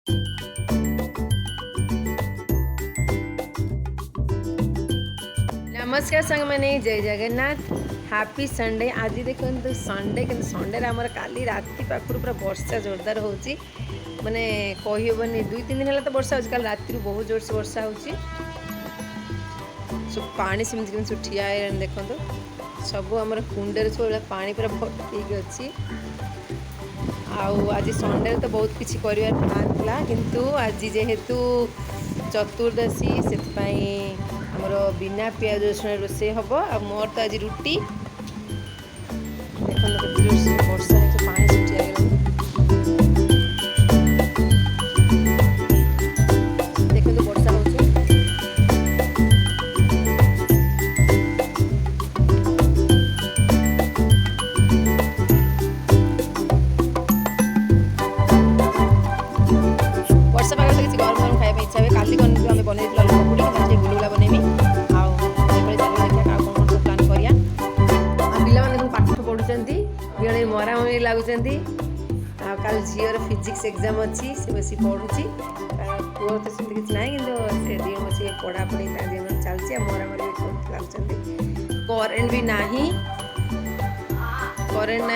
नमस्कार संग मैंने जय जगन्नाथ हैप्पी संडे। आज देखो संडे कि संडे आमर काली राति पाखर पूरा वर्षा जोरदार हो माने कहीहबनी 2-3 दिन है तो वर्षा हो कल राति बहुत जोर से वर्षा हो पानी सेमती ठिया देखो सब आम कुंडे सब पानी पूरा भर्ती अच्छी। आज संडे तो बहुत किसी कर प्लान किंतु आज जेहेतु चतुर्दशी से आमर बिना पियाज रसुण रोषे हम आ मोर तो आज रुटी देखो वर्षा है पानी सुटिया देखो वर्षा हो वर्षा पाग किसी गरम गरम खाया इच्छा हुए काली आम बनई पकुड़ी कि गुलगुला बनैमी प्लान करा पाठ पढ़ुंट जड़े मरामरी लगुंट कल झीर फिजिक्स एग्जाम अच्छी से बस पढ़ुची पुआ तो सेमती किसी ना कि दी बस पढ़ापढ़ी चलती मरामरी लगुंट करेन्ट भी ना करेन्ट ना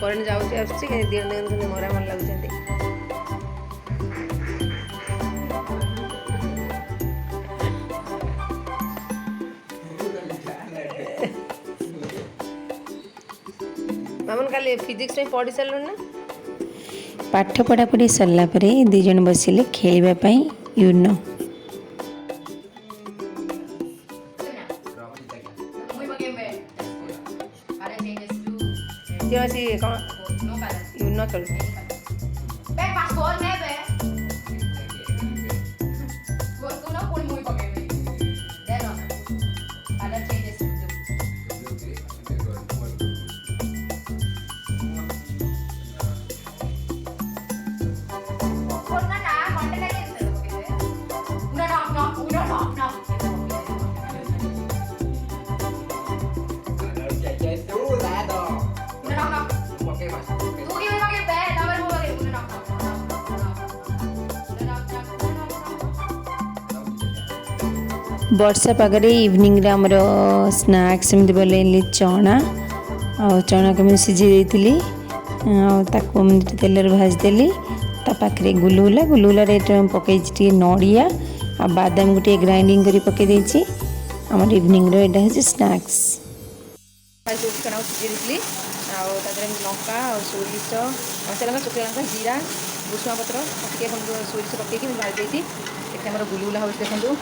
करेन्ट जाऊँगी दी मरामरी लगुंट मामन काली फिजिक्स में पढ़ी सारू ना पाठ पढ़ापढ़ी सरला परे दी जन बसिले खेलिबा पई यूनो यूनो खेल वर्षा पागरे इवनिंग रे हमर स्नैक्स एमती बोलेली चना आ चना को मैं सिझी देइतिली ताको एमती तेल भाज देली ता पाखरे गुलुला रे पकई टी नड़िया आ बादाम गोटे ग्राइंडिंग करी पकई देछि हमर इवनिंग रे एटा है स्नैक्स चना सिझी देइतिली लंका सोरिष कचा लंका शुखा लंका जीरा भुसुंगा पत्र सोरिष पकईकि भाज देती हमारे गुलुला हो देखो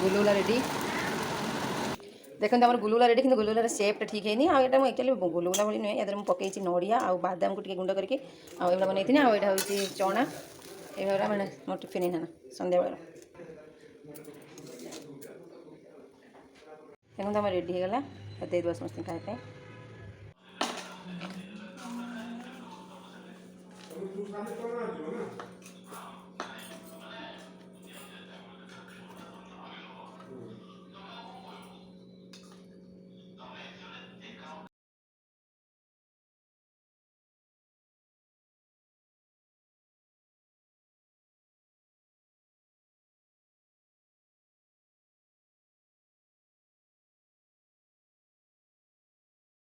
गुलुला रेडी देखते आम गुलुला रेडी कि गुलुलार सेप्टा ठीक है आटा मुझे एक्चुअली गुलुला भाई नुहे या मुझे पकई नड़िया आ बादाम को गुंड करके आटा बनई आटा हूँ चना ये मैंने मो टिफिन ना सन्ध्या बेल देखते आम रेडी होगा देदेवा समस्त खाया।